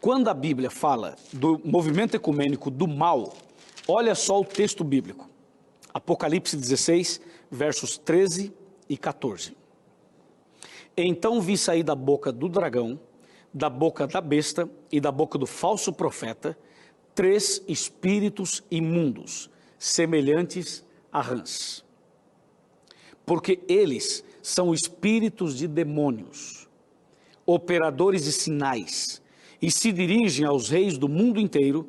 Quando a Bíblia fala do movimento ecumênico do mal, olha só o texto bíblico. Apocalipse 16, versos 13 e 14. Então vi sair da boca do dragão, da boca da besta e da boca do falso profeta, 3 espíritos imundos, semelhantes a rãs. Porque eles são espíritos de demônios, operadores de sinais, e se dirigem aos reis do mundo inteiro,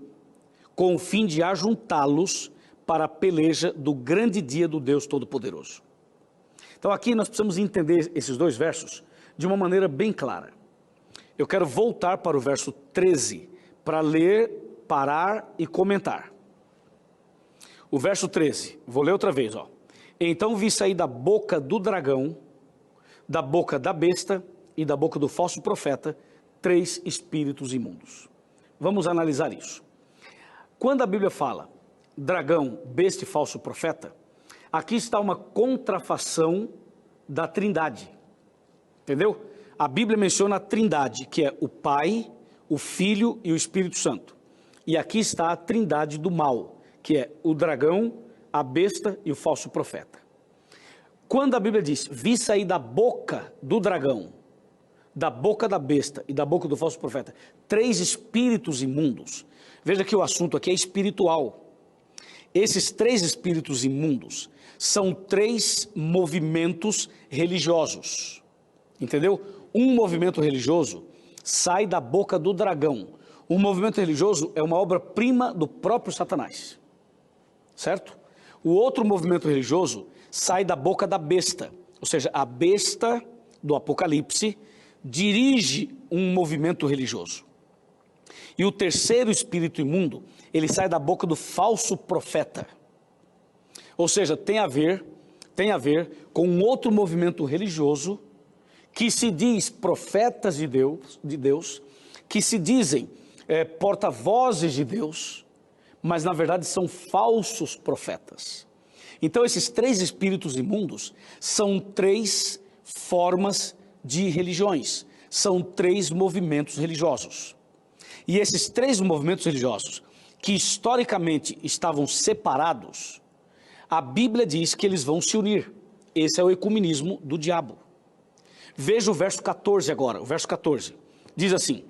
com o fim de ajuntá-los para a peleja do grande dia do Deus Todo-Poderoso. Então aqui nós precisamos entender esses 2 versos de uma maneira bem clara. Eu quero voltar para o verso 13, para ler, parar e comentar. O verso 13, vou ler outra vez, ó. Então vi sair da boca do dragão, da boca da besta e da boca do falso profeta, 3 espíritos imundos. Vamos analisar isso. Quando a Bíblia fala dragão, besta e falso profeta, aqui está uma contrafação da Trindade. Entendeu? A Bíblia menciona a Trindade, que é o Pai, o Filho e o Espírito Santo. E aqui está a Trindade do mal, que é o dragão, a besta e o falso profeta. Quando a Bíblia diz, vi sair da boca do dragão, da boca da besta e da boca do falso profeta, 3 espíritos imundos. Veja que o assunto aqui é espiritual. Esses 3 espíritos imundos são 3 movimentos religiosos. Entendeu? Um movimento religioso sai da boca do dragão. Um movimento religioso é uma obra-prima do próprio Satanás. Certo? O outro movimento religioso sai da boca da besta. Ou seja, a besta do Apocalipse dirige um movimento religioso. E o terceiro espírito imundo, ele sai da boca do falso profeta. Ou seja, tem a ver com um outro movimento religioso que se diz profetas de Deus, que se dizem porta-vozes de Deus, mas na verdade são falsos profetas. Então esses 3 espíritos imundos são 3 formas de religiões, são 3 movimentos religiosos. E esses 3 movimentos religiosos, que historicamente estavam separados, a Bíblia diz que eles vão se unir. Esse é o ecumenismo do diabo. Veja o verso 14 agora, o verso 14, diz assim,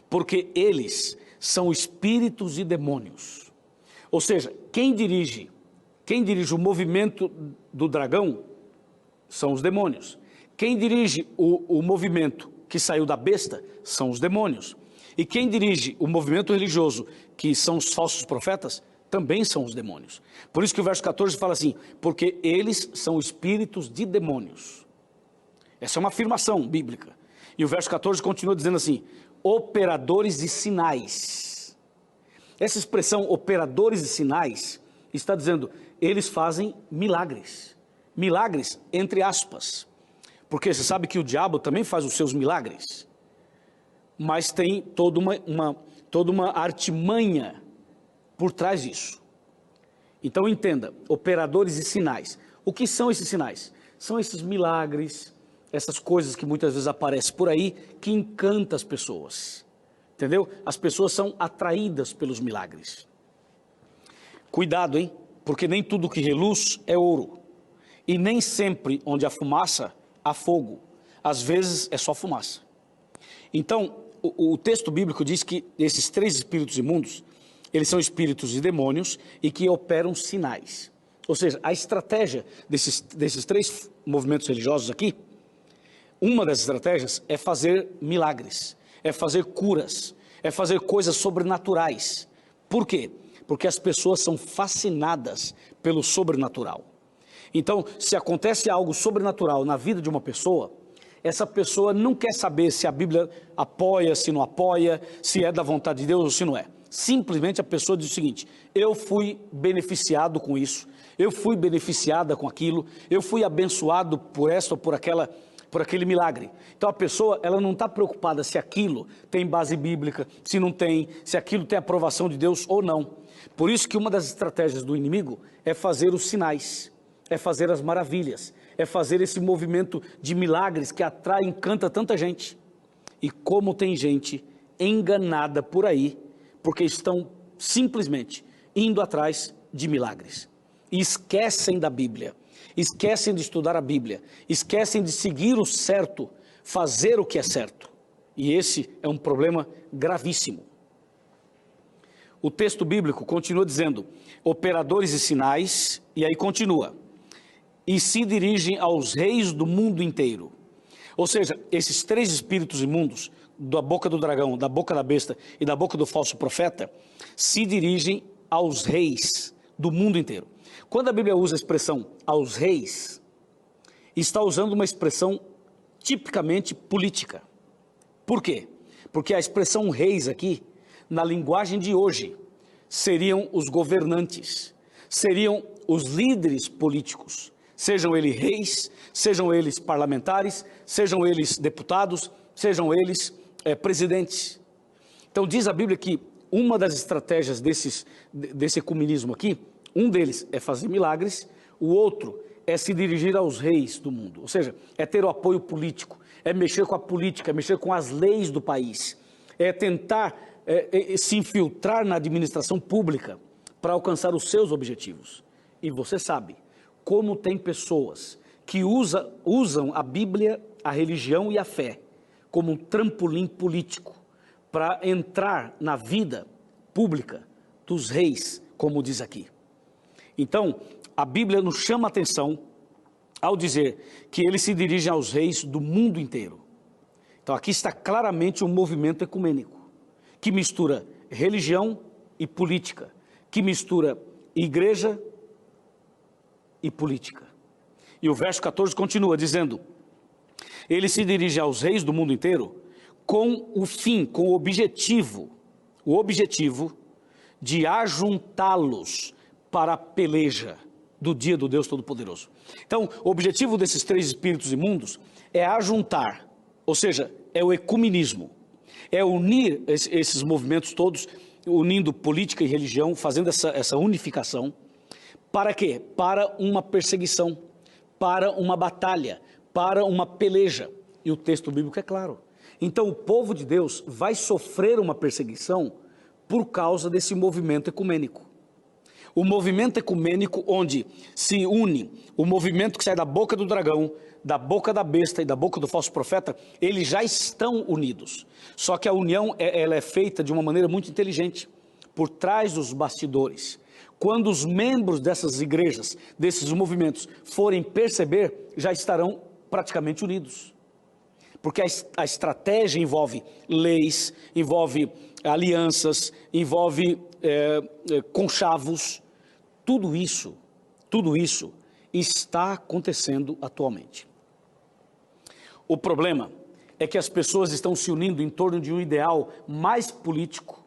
porque eles são espíritos e demônios. Ou seja, quem dirige o movimento do dragão são os demônios. Quem dirige o movimento que saiu da besta são os demônios. E quem dirige o movimento religioso, que são os falsos profetas, também são os demônios. Por isso que o verso 14 fala assim, porque eles são espíritos de demônios. Essa é uma afirmação bíblica. E o verso 14 continua dizendo assim, operadores de sinais. Essa expressão, operadores de sinais, está dizendo, eles fazem milagres. Milagres, entre aspas. Porque você sabe que o diabo também faz os seus milagres. Mas tem toda uma artimanha por trás disso. Então entenda, operadores de sinais. O que são esses sinais? São esses milagres, essas coisas que muitas vezes aparecem por aí, que encantam as pessoas. Entendeu? As pessoas são atraídas pelos milagres. Cuidado, hein? Porque nem tudo que reluz é ouro. E nem sempre onde há fumaça, há fogo. Às vezes é só fumaça. Então, o texto bíblico diz que esses 3 espíritos imundos, eles são espíritos de demônios e que operam sinais. Ou seja, a estratégia desses 3 movimentos religiosos aqui, uma das estratégias é fazer milagres, é fazer curas, é fazer coisas sobrenaturais. Por quê? Porque as pessoas são fascinadas pelo sobrenatural. Então, se acontece algo sobrenatural na vida de uma pessoa, essa pessoa não quer saber se a Bíblia apoia, se não apoia, se é da vontade de Deus ou se não é. Simplesmente a pessoa diz o seguinte, eu fui beneficiado com isso, eu fui beneficiada com aquilo, eu fui abençoado por essa ou por aquele milagre. Então a pessoa, ela não está preocupada se aquilo tem base bíblica, se não tem, se aquilo tem aprovação de Deus ou não. Por isso que uma das estratégias do inimigo é fazer os sinais, é fazer as maravilhas, é fazer esse movimento de milagres que atrai e encanta tanta gente. E como tem gente enganada por aí, porque estão simplesmente indo atrás de milagres. E esquecem da Bíblia, esquecem de estudar a Bíblia, esquecem de seguir o certo, fazer o que é certo. E esse é um problema gravíssimo. O texto bíblico continua dizendo, operadores e sinais, e aí continua, e se dirigem aos reis do mundo inteiro. Ou seja, esses três espíritos imundos, da boca do dragão, da boca da besta e da boca do falso profeta, se dirigem aos reis do mundo inteiro. Quando a Bíblia usa a expressão aos reis, está usando uma expressão tipicamente política. Por quê? Porque a expressão reis aqui, na linguagem de hoje, seriam os governantes, seriam os líderes políticos, sejam eles reis, sejam eles parlamentares, sejam eles deputados, sejam eles presidentes. Então diz a Bíblia que uma das estratégias desse ecumenismo aqui, um deles é fazer milagres, o outro é se dirigir aos reis do mundo, ou seja, é ter o apoio político, é mexer com a política, é mexer com as leis do país, é tentar se infiltrar na administração pública para alcançar os seus objetivos. E você sabe como tem pessoas que usam a Bíblia, a religião e a fé como um trampolim político para entrar na vida pública dos reis, como diz aqui. Então, a Bíblia nos chama a atenção ao dizer que eles se dirigem aos reis do mundo inteiro. Então, aqui está claramente um movimento ecumênico, que mistura religião e política, que mistura igreja e política. E o verso 14 continua dizendo, ele se dirige aos reis do mundo inteiro com o fim, com o objetivo de ajuntá-los para a peleja do dia do Deus Todo-Poderoso. Então, o objetivo desses três espíritos imundos é ajuntar, ou seja, é o ecumenismo, é unir esses movimentos todos, unindo política e religião, fazendo essa unificação. Para quê? Para uma perseguição, para uma batalha, para uma peleja. E o texto bíblico é claro. Então o povo de Deus vai sofrer uma perseguição por causa desse movimento ecumênico. O movimento ecumênico onde se une o movimento que sai da boca do dragão, da boca da besta e da boca do falso profeta, eles já estão unidos. Só que a união ela é feita de uma maneira muito inteligente, por trás dos bastidores. Quando os membros dessas igrejas, desses movimentos, forem perceber, já estarão praticamente unidos. Porque a estratégia envolve leis, envolve alianças, envolve conchavos. Tudo isso está acontecendo atualmente. O problema é que as pessoas estão se unindo em torno de um ideal mais político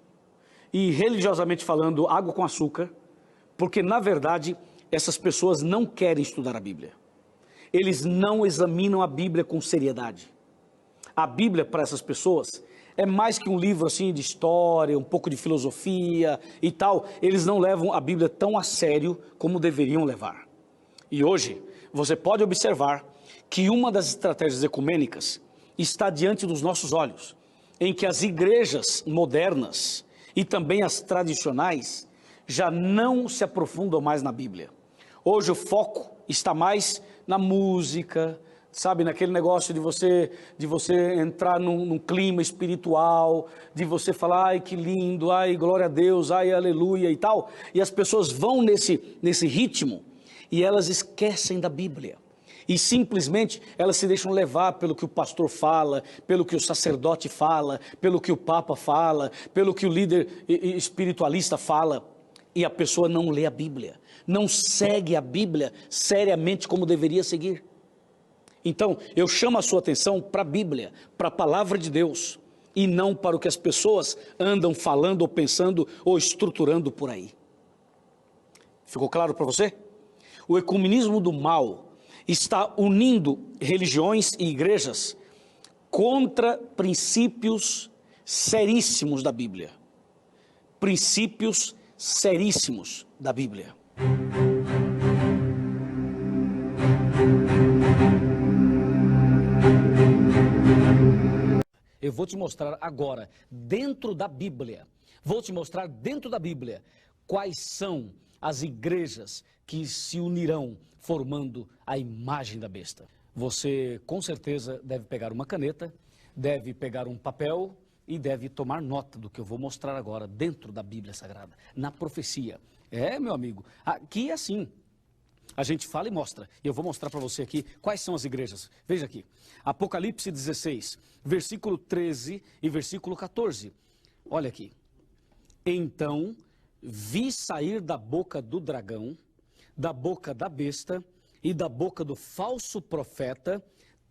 e, religiosamente falando, água com açúcar, porque, na verdade, essas pessoas não querem estudar a Bíblia. Eles não examinam a Bíblia com seriedade. A Bíblia, para essas pessoas, é mais que um livro assim de história, um pouco de filosofia e tal. Eles não levam a Bíblia tão a sério como deveriam levar. E hoje, você pode observar que uma das estratégias ecumênicas está diante dos nossos olhos, em que as igrejas modernas e também as tradicionais já não se aprofundam mais na Bíblia. Hoje o foco está mais na música, sabe, naquele negócio de você entrar num clima espiritual, de você falar, ai que lindo, ai glória a Deus, ai aleluia e tal, e as pessoas vão nesse ritmo e elas esquecem da Bíblia. E simplesmente elas se deixam levar pelo que o pastor fala, pelo que o sacerdote fala, pelo que o papa fala, pelo que o líder espiritualista fala. E a pessoa não lê a Bíblia, não segue a Bíblia seriamente como deveria seguir. Então, eu chamo a sua atenção para a Bíblia, para a palavra de Deus, e não para o que as pessoas andam falando ou pensando ou estruturando por aí. Ficou claro para você? O ecumenismo do mal está unindo religiões e igrejas contra princípios seríssimos da Bíblia. Princípios seríssimos da Bíblia. Eu vou te mostrar agora, dentro da Bíblia, vou te mostrar dentro da Bíblia quais são as igrejas que se unirão formando a imagem da besta. Você com certeza deve pegar uma caneta, deve pegar um papel e deve tomar nota do que eu vou mostrar agora dentro da Bíblia Sagrada, na profecia. Meu amigo, aqui é assim. A gente fala e mostra. E eu vou mostrar para você aqui quais são as igrejas. Veja aqui. Apocalipse 16, versículo 13 e versículo 14. Olha aqui. Então vi sair da boca do dragão, da boca da besta e da boca do falso profeta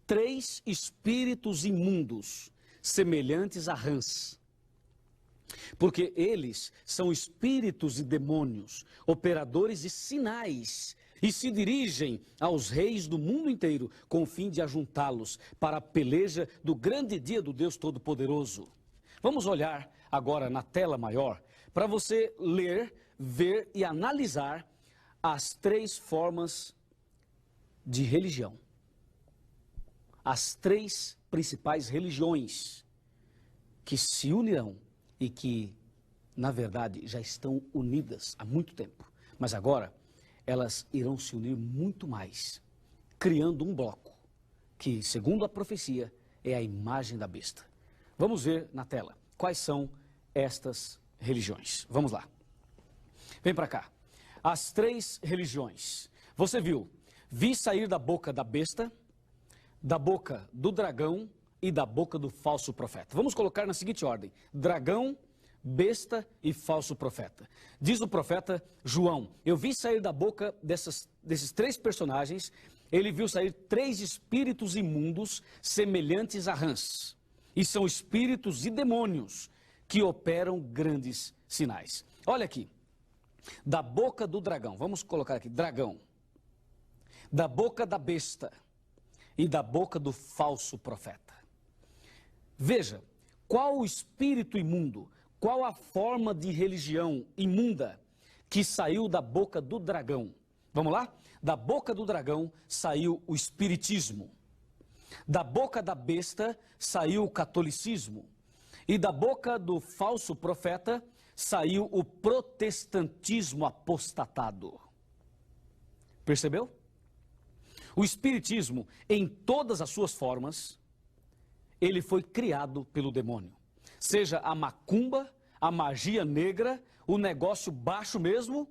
3 espíritos imundos, semelhantes a rãs. Porque eles são espíritos e demônios, operadores de sinais, e se dirigem aos reis do mundo inteiro com o fim de ajuntá-los para a peleja do grande dia do Deus Todo-Poderoso. Vamos olhar agora na tela maior para você ler, ver e analisar as 3 formas de religião. As 3 principais religiões que se unirão e que, na verdade, já estão unidas há muito tempo. Mas agora, elas irão se unir muito mais, criando um bloco, que, segundo a profecia, é a imagem da besta. Vamos ver na tela quais são estas religiões. Vamos lá. Vem para cá. As 3 religiões. Você viu? Vi sair da boca da besta, da boca do dragão e da boca do falso profeta. Vamos colocar na seguinte ordem: dragão, besta e falso profeta. Diz o profeta João: eu vi sair da boca desses 3 personagens, ele viu sair 3 espíritos imundos semelhantes a rãs. E são espíritos e demônios que operam grandes sinais. Olha aqui. Da boca do dragão, vamos colocar aqui, dragão. Da boca da besta e da boca do falso profeta. Veja, qual o espírito imundo, qual a forma de religião imunda que saiu da boca do dragão? Vamos lá? Da boca do dragão saiu o espiritismo. Da boca da besta saiu o catolicismo. E da boca do falso profeta saiu o protestantismo apostatado. Percebeu? O espiritismo, em todas as suas formas, ele foi criado pelo demônio. Seja a macumba, a magia negra, o negócio baixo mesmo,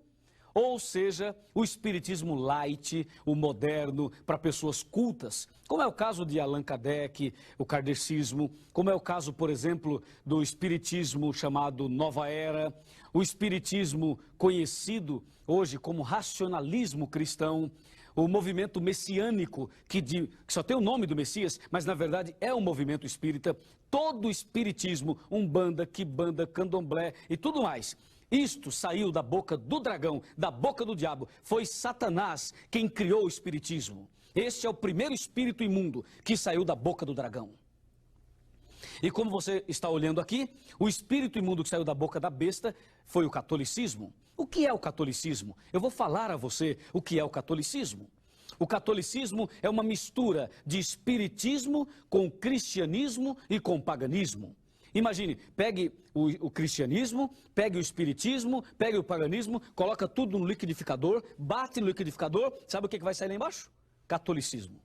ou seja, o espiritismo light, o moderno, para pessoas cultas, como é o caso de Allan Kardec, o kardecismo, como é o caso, por exemplo, do espiritismo chamado Nova Era, o espiritismo conhecido hoje como racionalismo cristão, o movimento messiânico, que só tem o nome do Messias, mas na verdade é um movimento espírita, todo o espiritismo, umbanda, quimbanda, candomblé e tudo mais. Isto saiu da boca do dragão, da boca do diabo. Foi Satanás quem criou o espiritismo. Este é o primeiro espírito imundo que saiu da boca do dragão. E como você está olhando aqui, o espírito imundo que saiu da boca da besta foi o catolicismo. O que é o catolicismo? Eu vou falar a você o que é o catolicismo. O catolicismo é uma mistura de espiritismo com cristianismo e com paganismo. Imagine, pegue o cristianismo, pegue o espiritismo, pegue o paganismo, coloca tudo no liquidificador, bate no liquidificador, sabe o que vai sair lá embaixo? Catolicismo.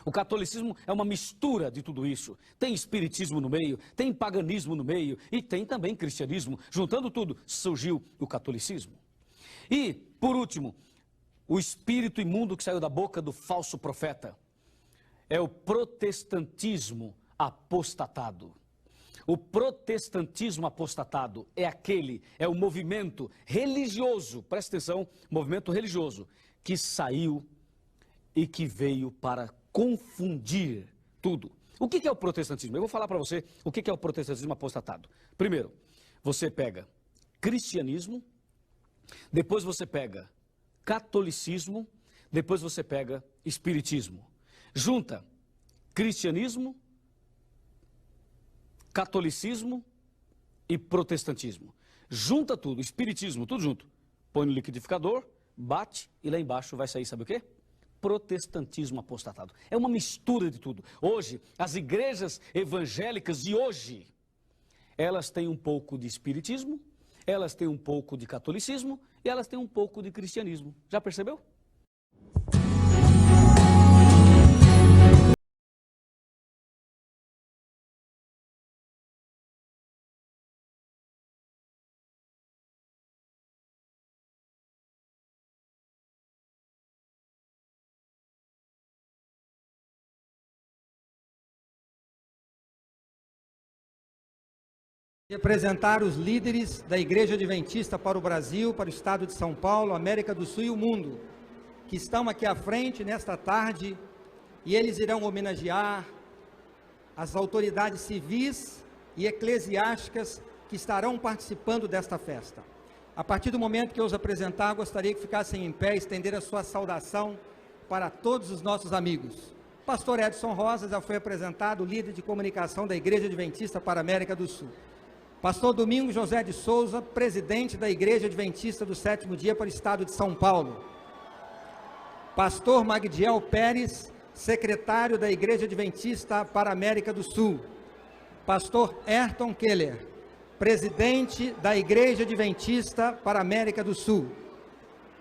O catolicismo é uma mistura de tudo isso. Tem espiritismo no meio, tem paganismo no meio e tem também cristianismo. Juntando tudo, surgiu o catolicismo. E, por último, o espírito imundo que saiu da boca do falso profeta é o protestantismo apostatado. O protestantismo apostatado é o movimento religioso, presta atenção, movimento religioso, que saiu e que veio para confundir tudo. O que é o protestantismo? Eu vou falar para você o que é o protestantismo apostatado. Primeiro, você pega cristianismo, depois você pega catolicismo, depois você pega espiritismo. Junta cristianismo, catolicismo e protestantismo. Junta tudo, espiritismo, tudo junto. Põe no liquidificador, bate e lá embaixo vai sair, sabe o quê? protestantismo apostatado. É uma mistura de tudo. Hoje, as igrejas evangélicas de hoje, elas têm um pouco de espiritismo, elas têm um pouco de catolicismo e elas têm um pouco de cristianismo. Já percebeu? E apresentar os líderes da Igreja Adventista para o Brasil, para o Estado de São Paulo, América do Sul e o mundo, que estão aqui à frente nesta tarde, e eles irão homenagear as autoridades civis e eclesiásticas que estarão participando desta festa. A partir do momento que eu os apresentar, gostaria que ficassem em pé e estender a sua saudação para todos os nossos amigos. Pastor Edson Rosa já foi apresentado, líder de comunicação da Igreja Adventista para a América do Sul. Pastor Domingos José de Souza, presidente da Igreja Adventista do Sétimo Dia para o Estado de São Paulo. Pastor Magdiel Pérez, secretário da Igreja Adventista para a América do Sul. Pastor Ayrton Keller, presidente da Igreja Adventista para a América do Sul.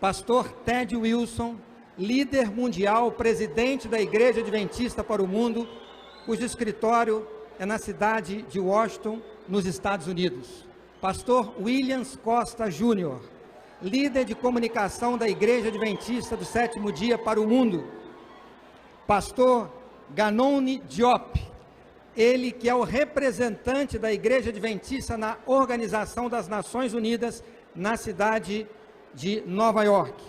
Pastor Ted Wilson, líder mundial, presidente da Igreja Adventista para o Mundo, cujo escritório é na cidade de Washington, nos Estados Unidos. Pastor Williams Costa Júnior, líder de comunicação da Igreja Adventista do Sétimo Dia para o Mundo. Pastor Ganoni Diop, ele que é o representante da Igreja Adventista na Organização das Nações Unidas, na cidade de Nova York.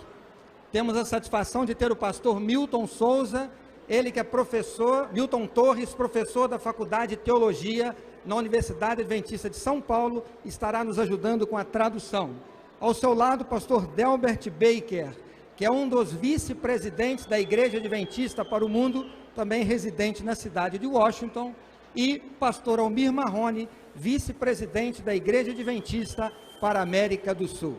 Temos a satisfação de ter o pastor Milton Souza, ele que é professor, Milton Torres, professor da Faculdade de Teologia na Universidade Adventista de São Paulo, estará nos ajudando com a tradução. Ao seu lado, o pastor Delbert Baker, que é um dos vice-presidentes da Igreja Adventista para o Mundo, também residente na cidade de Washington, e pastor Almir Marrone, vice-presidente da Igreja Adventista para a América do Sul.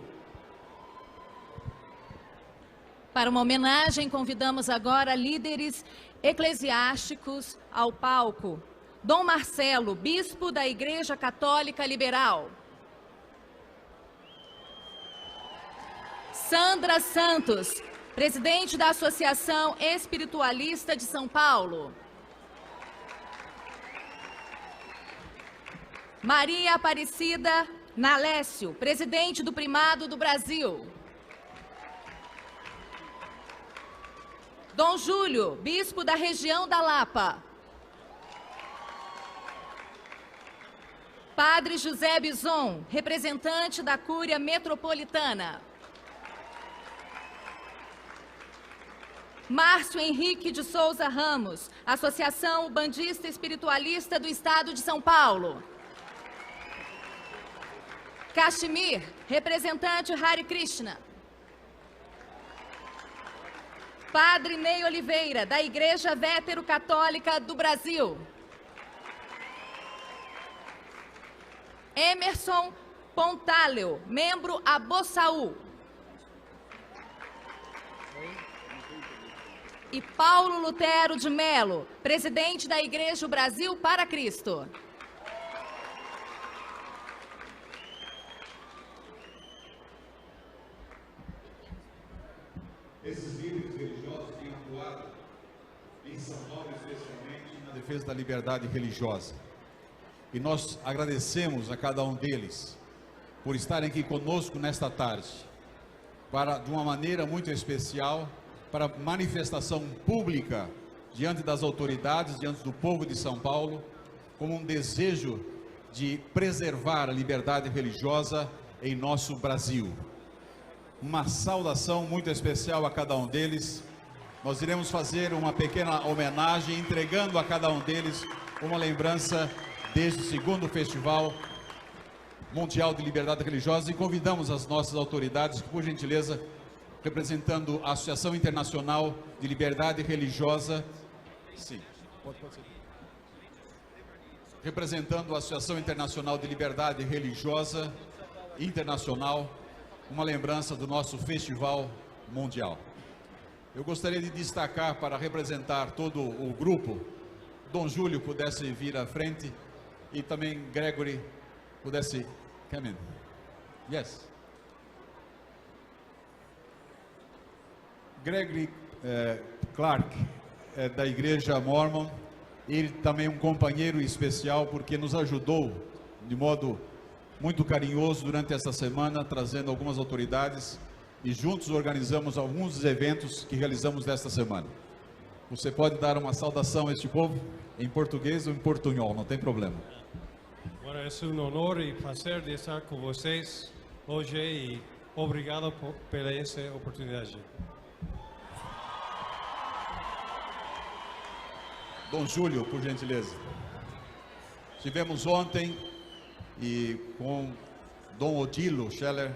Para uma homenagem, convidamos agora líderes eclesiásticos ao palco. Dom Marcelo, bispo da Igreja Católica Liberal. Sandra Santos, presidente da Associação Espiritualista de São Paulo. Maria Aparecida Nalécio, presidente do Primado do Brasil. Dom Júlio, bispo da região da Lapa. Padre José Bison, representante da Cúria Metropolitana. Márcio Henrique de Souza Ramos, Associação Bandista Espiritualista do Estado de São Paulo. Kashmir, representante Hare Krishna. Padre Ney Oliveira, da Igreja Vétero-Católica do Brasil. Emerson Pontaleo, membro Abossaú. E Paulo Lutero de Melo, presidente da Igreja Brasil para Cristo. Esses líderes religiosos têm atuado em São Paulo, especialmente na defesa da liberdade religiosa. E nós agradecemos a cada um deles por estarem aqui conosco nesta tarde, de uma maneira muito especial, para manifestação pública diante das autoridades, diante do povo de São Paulo, como um desejo de preservar a liberdade religiosa em nosso Brasil. Uma saudação muito especial a cada um deles. Nós iremos fazer uma pequena homenagem, entregando a cada um deles uma lembrança deste segundo Festival Mundial de Liberdade Religiosa, e convidamos as nossas autoridades, por gentileza, representando a Associação Internacional de Liberdade Religiosa, sim, pode ser. Representando a Associação Internacional de Liberdade Religiosa Internacional, uma lembrança do nosso Festival Mundial. Eu gostaria de destacar, para representar todo o grupo, Dom Júlio pudesse vir à frente e também Gregory pudesse come in. Yes. Gregory Clark, da Igreja Mormon, ele também é um companheiro especial porque nos ajudou de modo muito carinhoso durante essa semana, trazendo algumas autoridades e juntos organizamos alguns dos eventos que realizamos nesta semana. Você pode dar uma saudação a este povo em português ou em portunhol, não tem problema. Bueno, es un honor y placer de estar con vocês hoje e obrigado pela essa oportunidade. Dom Júlio, por gentileza. Estivemos ontem com Dom Odilo Scheller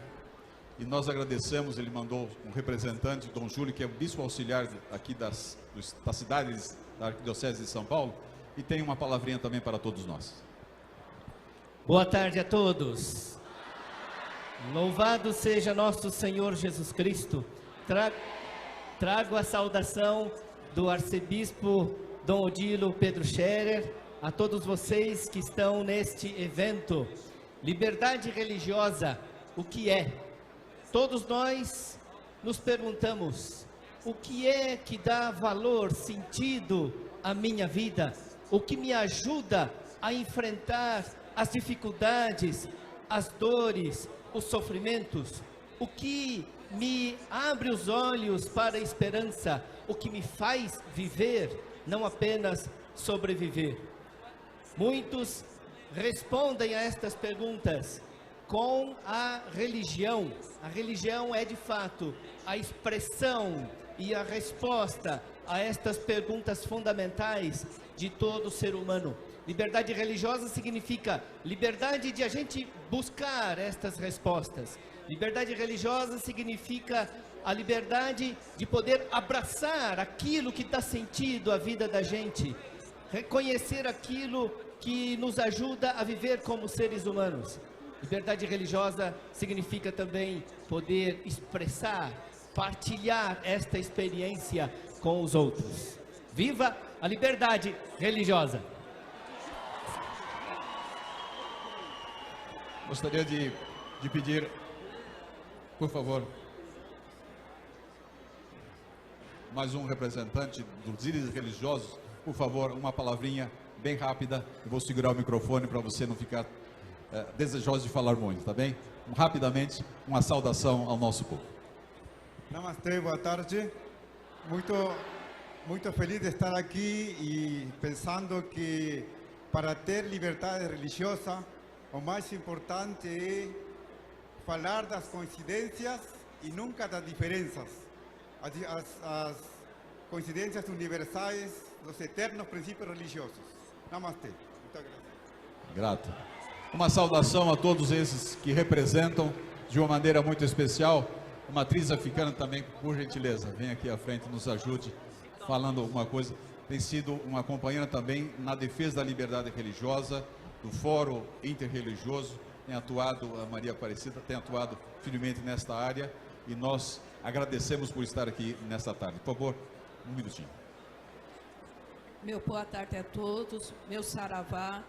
e nós agradecemos, ele mandou um representante, Dom Júlio, que é o bispo auxiliar aqui da cidade da Arquidiocese de São Paulo, e tem uma palavrinha também para todos nós. Boa tarde a todos. Louvado seja nosso Senhor Jesus Cristo. Trago a saudação do arcebispo Dom Odilo Pedro Scherer a todos vocês que estão neste evento. Liberdade religiosa, o que é? Todos nós nos perguntamos, o que é que dá valor, sentido à minha vida? O que me ajuda a enfrentar as dificuldades, as dores, os sofrimentos? O que me abre os olhos para a esperança? O que me faz viver, não apenas sobreviver? Muitos respondem a estas perguntas com a religião. A religião é de fato a expressão e a resposta a estas perguntas fundamentais de todo ser humano. Liberdade religiosa significa liberdade de a gente buscar estas respostas. Liberdade religiosa significa a liberdade de poder abraçar aquilo que dá sentido à vida da gente, reconhecer aquilo que nos ajuda a viver como seres humanos. Liberdade religiosa significa também poder expressar, partilhar esta experiência com os outros. Viva a liberdade religiosa! Gostaria de pedir, por favor, mais um representante dos líderes religiosos, por favor, uma palavrinha bem rápida. Eu vou segurar o microfone para você não ficar desejoso de falar muito, tá bem? Rapidamente, uma saudação ao nosso povo. Namastê, boa tarde. Muito feliz de estar aqui e pensando que para ter liberdade religiosa, o mais importante é falar das coincidências e nunca das diferenças. As coincidências universais dos eternos princípios religiosos. Namastê. Muito graças. Grato. Uma saudação a todos esses que representam de uma maneira muito especial. Uma atriz africana também, por gentileza, vem aqui à frente, nos ajude falando alguma coisa. Tem sido uma companheira também na defesa da liberdade religiosa, do Fórum Interreligioso, tem atuado, a Maria Aparecida tem atuado firmemente nesta área e nós agradecemos por estar aqui nesta tarde. Por favor, um minutinho. Meu boa tarde a todos, meu saravá.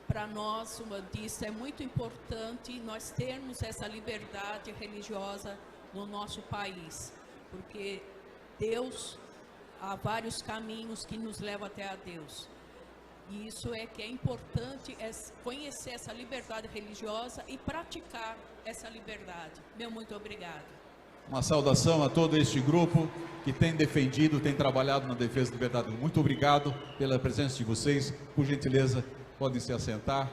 Para nós, umbandistas, é muito importante nós termos essa liberdade religiosa no nosso país, porque Deus, há vários caminhos que nos levam até a Deus. E isso é que é importante, é conhecer essa liberdade religiosa e praticar essa liberdade. Meu muito obrigado. Uma saudação a todo este grupo que tem defendido, tem trabalhado na defesa da liberdade. Muito obrigado pela presença de vocês. Por gentileza, podem se assentar.